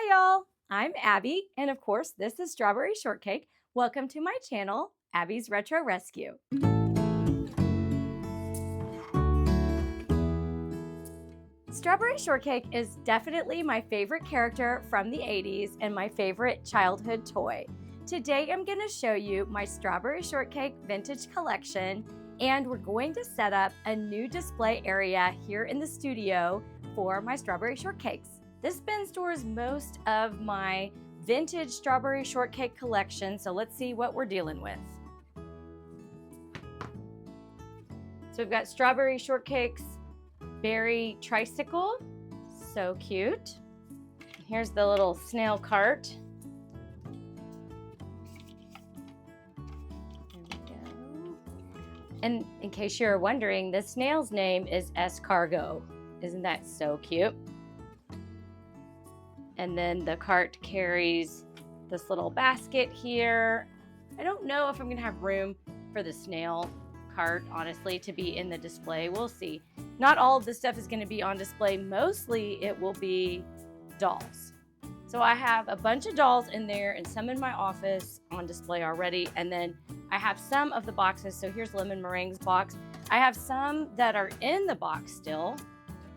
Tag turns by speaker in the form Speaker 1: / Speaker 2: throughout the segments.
Speaker 1: Hi y'all, I'm Abby, and of course this is Strawberry Shortcake. Welcome to my channel, Abby's Retro Rescue. Strawberry Shortcake is definitely my favorite character from the 80s and my favorite childhood toy. Today I'm going to show you my Strawberry Shortcake vintage collection, and we're going to set up a new display area here in the studio for my Strawberry Shortcakes. This bin stores most of my vintage Strawberry Shortcake collection, so let's see what we're dealing with. So we've got Strawberry Shortcake's berry tricycle, so cute. Here's the little snail cart. There we go. And in case you're wondering, the snail's name is Escargot. Isn't that so cute? And then the cart carries this little basket here. I don't know if I'm gonna have room for the snail cart, honestly, to be in the display. We'll see. Not all of this stuff is gonna be on display. Mostly it will be dolls. So I have a bunch of dolls in there and some in my office on display already. And then I have some of the boxes. So here's Lemon Meringue's box. I have some that are in the box still.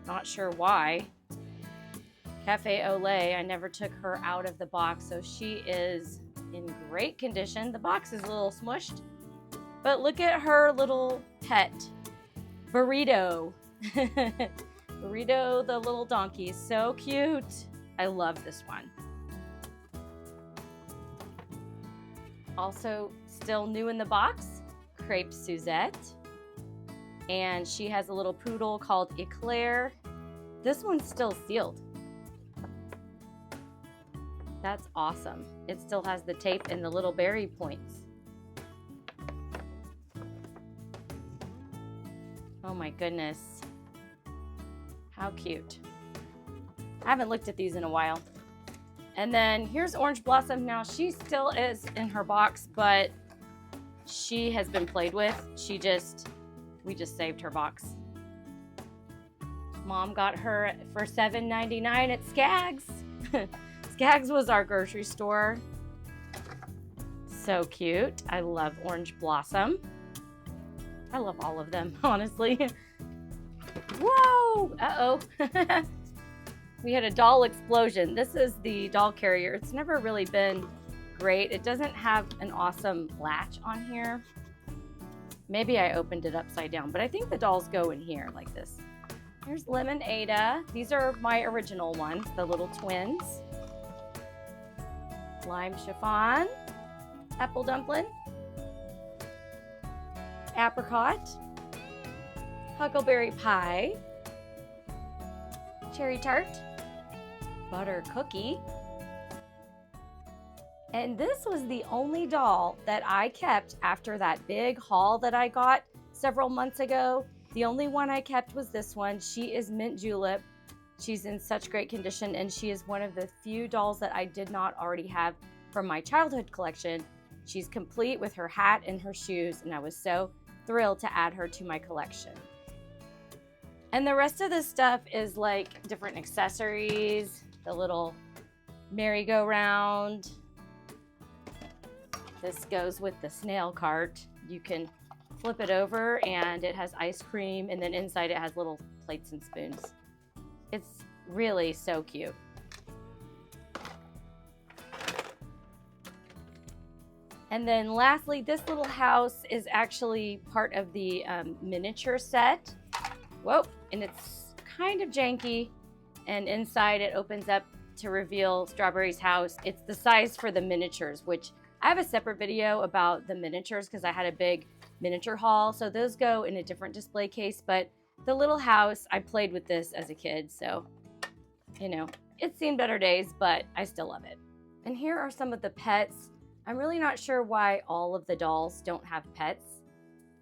Speaker 1: Not sure why. Cafe Olay, I never took her out of the box, so she is in great condition. The box is a little smushed, but look at her little pet, Burrito. Burrito, the little donkey, so cute. I love this one. Also, still new in the box, Crepe Suzette. And she has a little poodle called Eclair. This one's still sealed. That's awesome. It still has the tape and the little berry points. Oh my goodness. How cute. I haven't looked at these in a while. And then here's Orange Blossom. Now she still is in her box, but she has been played with. We just saved her box. Mom got her for $7.99 at Skaggs. Skaggs was our grocery store. So cute. I love Orange Blossom. I love all of them, honestly. Whoa! Uh-oh. We had a doll explosion. This is the doll carrier. It's never really been great. It doesn't have an awesome latch on here. Maybe I opened it upside down, but I think the dolls go in here like this. Here's Lemon Ada. These are my original ones, the little twins. Lime chiffon, apple dumpling, apricot, huckleberry pie, cherry tart, butter cookie. And this was the only doll that I kept after that big haul that I got several months ago. The only one I kept was this one. She is Mint Julep. She's in such great condition, and she is one of the few dolls that I did not already have from my childhood collection. She's complete with her hat and her shoes, and I was so thrilled to add her to my collection. And the rest of this stuff is like different accessories, the little merry-go-round. This goes with the snail cart. You can flip it over and it has ice cream, and then inside it has little plates and spoons. It's really so cute. And then lastly, this little house is actually part of the miniature set. Whoa, and it's kind of janky. And inside it opens up to reveal Strawberry's house. It's the size for the miniatures, which I have a separate video about the miniatures because I had a big miniature haul. So those go in a different display case, but the little house, I played with this as a kid, so, you know, it's seen better days, but I still love it. And here are some of the pets. I'm really not sure why all of the dolls don't have pets.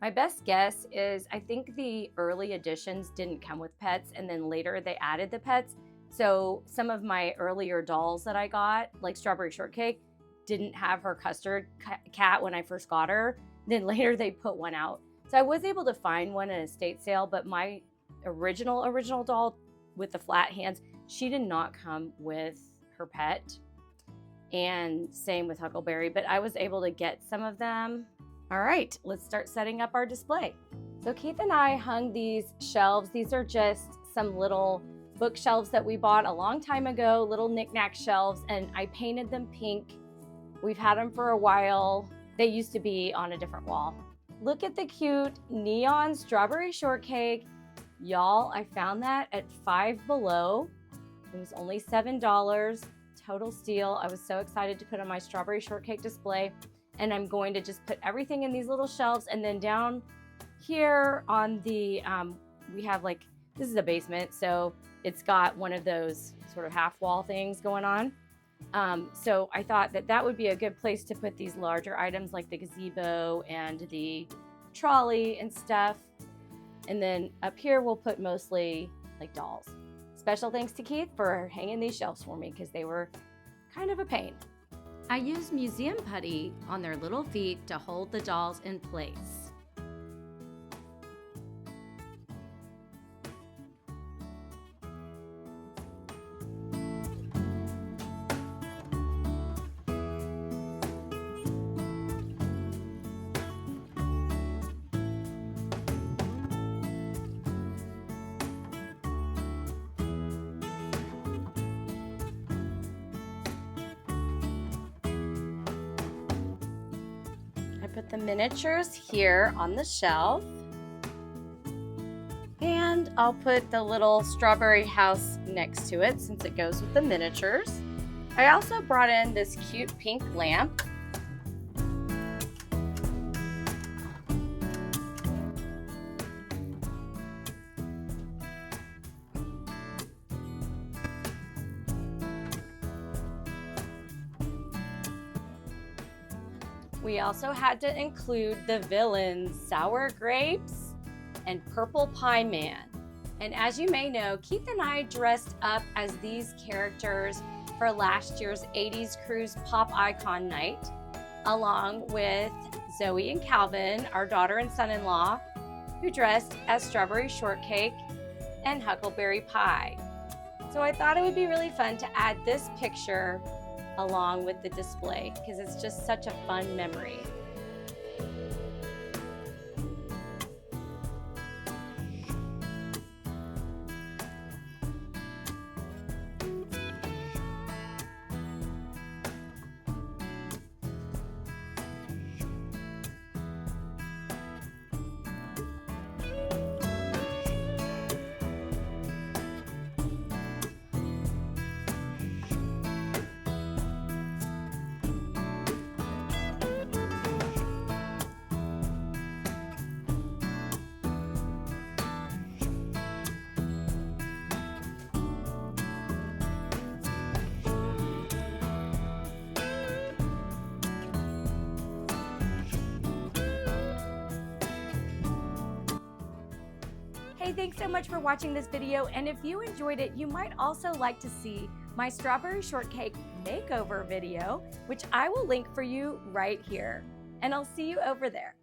Speaker 1: My best guess is I think the early editions didn't come with pets, and then later they added the pets. So some of my earlier dolls that I got, like Strawberry Shortcake, didn't have her custard cat when I first got her. Then later they put one out. So I was able to find one at an estate sale, but my original doll with the flat hands, she did not come with her pet. And same with Huckleberry, but I was able to get some of them. All right, let's start setting up our display. So Keith and I hung these shelves. These are just some little bookshelves that we bought a long time ago, little knick-knack shelves, and I painted them pink. We've had them for a while. They used to be on a different wall. Look at the cute neon strawberry shortcake. Y'all, I found that at Five Below. It was only $7, total steal. I was so excited to put on my strawberry shortcake display. And I'm going to just put everything in these little shelves, and then down here on the, we have like, this is a basement, so it's got one of those sort of half wall things going on. So I thought that that would be a good place to put these larger items like the gazebo and the trolley and stuff. And then up here we'll put mostly like dolls. Special thanks to Keith for hanging these shelves for me because they were kind of a pain. I used museum putty on their little feet to hold the dolls in place. Put the miniatures here on the shelf, and I'll put the little strawberry house next to it since it goes with the miniatures. I also brought in this cute pink lamp. We also had to include the villains, Sour Grapes and Purple Pie Man. And as you may know, Keith and I dressed up as these characters for last year's 80s Cruise Pop Icon Night, along with Zoe and Calvin, our daughter and son-in-law, who dressed as Strawberry Shortcake and Huckleberry Pie. So I thought it would be really fun to add this picture along with the display because it's just such a fun memory. Hey, thanks so much for watching this video, and if you enjoyed it, you might also like to see my Strawberry Shortcake makeover video, which I will link for you right here. And I'll see you over there.